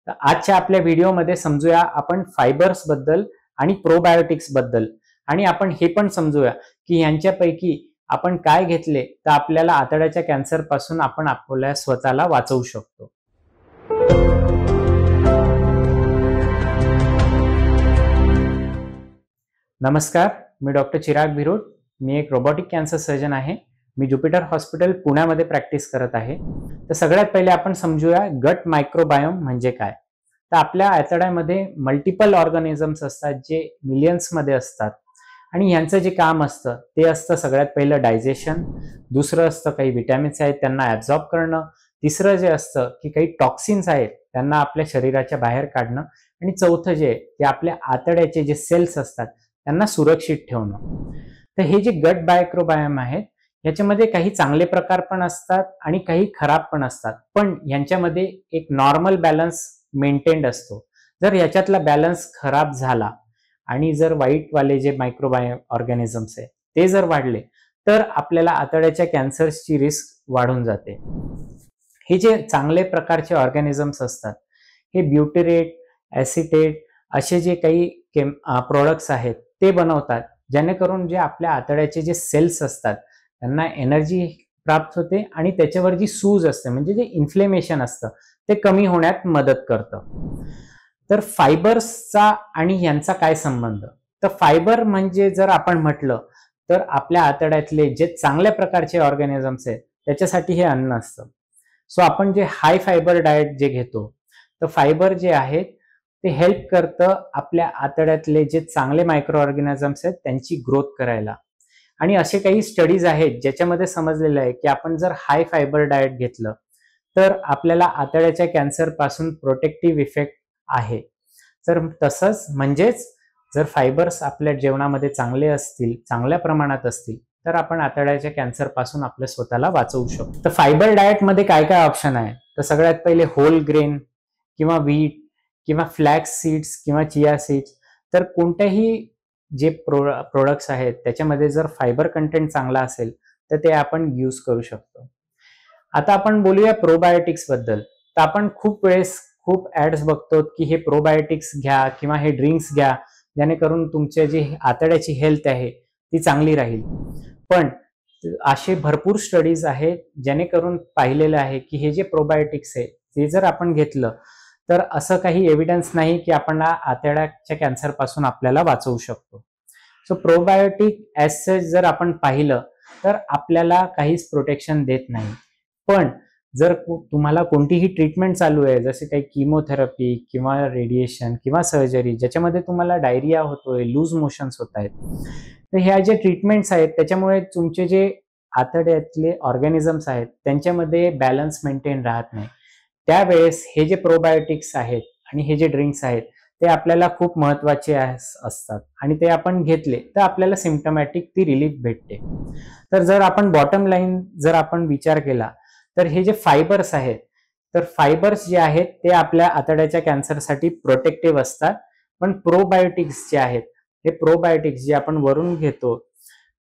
तर आजच्या आपल्या व्हिडिओमध्ये समजूया आपण फायबर्स बद्दल आणि प्रोबायोटिक्स बद्दल, आणि आपण हे पण समजूया की यांच्यापैकी आपण काय घेतले तर आपल्याला आतड्याच्या कॅन्सर पासून आपण आपल्या स्वतःला वाचवू शकतो. नमस्कार, मी डॉक्टर चिराग भिरोड. मी एक रोबोटिक कॅन्सर सर्जन आहे. मी ज्युपिटर हॉस्पिटल पुण्यामध्ये प्रॅक्टिस करत आहे. तर सगळ्यात पहिले आपण समजूया गट मायक्रोबायोम म्हणजे काय. तर आपल्या आतड्यामध्ये मल्टिपल ऑर्गॅनिझम्स असतात जे मिलियन्स मध्ये असतात, आणि यांचं जे काम असतं ते असतं सगळ्यात पहिलं डायजेशन, दुसरं असतं काही विटॅमिन्स आहेत त्यांना ॲब्झॉर्ब करणं, तिसरं जे असतं की काही टॉक्सिन्स आहेत त्यांना आपल्या शरीराच्या बाहेर काढणं, आणि चौथं जे ते आपल्या आतड्याचे जे सेल्स असतात त्यांना सुरक्षित ठेवणं. तर हे जे गट मायक्रोबायोम आहेत याच्यामध्ये काही चांगले प्रकार पण असतात आणि काही खराब पण असतात, पण यांच्यामध्ये एक नॉर्मल बॅलन्स मेंटेन्ड असतो. जर याच्यातला बॅलन्स खराब झाला आणि जर वाईटवाले जे मायक्रोबायोम ऑर्गॅनिझम्स आहे ते जर वाढले तर आपल्याला आतड्याच्या कॅन्सरची रिस्क वाढून जाते. हे जे चांगले प्रकारचे ऑर्गॅनिझम्स असतात हे ब्युटिरेट, ॲसिटेट असे जे काही प्रोडक्ट्स आहेत ते बनवतात, जेणेकरून जे आपल्या आतड्याचे जे सेल्स असतात त्यांना एनर्जी प्राप्त होते आणि त्याच्यावर जी सूज असते म्हणजे जे इन्फ्लेमेशन असतं ते कमी होण्यात मदत करतं. तर फायबर्सचा आणि यांचा काय संबंध. तर फायबर म्हणजे जर आपण म्हटलं तर आपल्या आतड्यातले जे चांगल्या प्रकारचे ऑर्गॅनिझम्स आहेत त्याच्यासाठी हे अन्न असतं. सो आपण जे हाय फायबर डाएट जे घेतो तर फायबर जे आहेत ते हेल्प करतं आपल्या आतड्यातले जे चांगले मायक्रो ऑर्गॅनिझम्स आहेत त्यांची ग्रोथ करायला. आणि असे काही स्टडीज आहेत ज्याच्यामध्ये समजलेलं आहे की आपण जर हाय फायबर डाएट घेतलं तर आपल्याला आतड्याच्या कॅन्सर पासून प्रोटेक्टिव्ह इफेक्ट आहे. तर तसंच म्हणजेच जर फायबर्स आपल्या जेवणामध्ये चांगले असतील, चांगल्या प्रमाणात असतील, तर आपण आतड्याच्या कॅन्सर पासून आपल्या स्वतःला वाचवू शकतो. तर फायबर डाएट मध्ये काय काय ऑप्शन आहे. तर सगळ्यात पहिले होल ग्रेन किंवा व्हीट किंवा फ्लॅक्स सीड्स किंवा चिया सीड्स. तर कोणत्याही जे प्रोडक्ट्स आहेत त्याच्यामध्ये जर फायबर कंटेंट चांगला असेल तर ते आपण यूज करू शकतो. आता आपण बोलूया प्रोबायोटिक्स बद्दल. तर आपण खूप वेळेस खूप ऍड्स बघतो की हे प्रोबायोटिक्स घ्या किंवा हे ड्रिंक्स घ्या जेणेकरून तुमच्या जी आतड्याची हेल्थ आहे ती चांगली राहील. पण असे भरपूर स्टडीज आहेत जेणेकरून पाहिलेलं आहे की हे जे प्रोबायोटिक्स आहे ते जर आपण घेतलं तर असं काही एव्हिडन्स नाही की आपण आतड्याच्या कॅन्सर पासून आपल्याला वाचवू शकतो. सो प्रोबायोटिक ॲज सच जर आपण पाहिलं तर आपल्याला काहीच प्रोटेक्शन देत नाही. पण जर तुम्हाला कोणतीही ट्रीटमेंट चालू आहे जसे काही किमोथेरपी किंवा रेडिएशन किंवा सर्जरी ज्याच्यामध्ये तुम्हाला डायरिया होतोय, लूज मोशन्स होत आहेत, तर ह्या जे ट्रीटमेंट्स आहेत त्याच्यामुळे तुमचे जे आतड्यातले ऑर्गॅनिझम्स आहेत त्यांच्यामध्ये बॅलन्स मेंटेन राहत नाही. त्यावेळेस हे जे प्रोबायोटिक्स आहेत आणि हे जे ड्रिंक्स आहेत ते आपल्याला खूप महत्वाचे असतात, आणि ते आपण घेतले तर आपल्याला सिम्पटमॅटिक ती रिलीफ भेटते. तर जर आपण बॉटम लाईन जर आपण विचार केला तर हे जे फायबर्स आहेत तर फायबर्स जे आहेत ते आपल्या आतड्याच्या कॅन्सरसाठी प्रोटेक्टिव्ह असतात. पण प्रोबायोटिक्स जे आहेत हे प्रोबायोटिक्स जे आपण वरून घेतो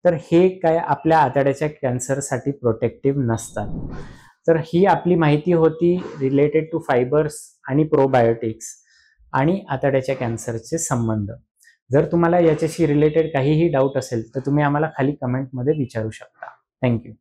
तर हे काय आपल्या आतड्याच्या कॅन्सरसाठी प्रोटेक्टिव्ह नसतात. तर ही आपली माहिती होती रिलेटेड टू फायबर्स आणि प्रोबायोटिक्स आणि आतड्याच्या कॅन्सरचे संबंध. जर तुम्हाला याच्याशी रिलेटेड काहीही डाऊट असेल तर तुम्ही आम्हाला खाली कमेंटमध्ये विचारू शकता. थँक्यू.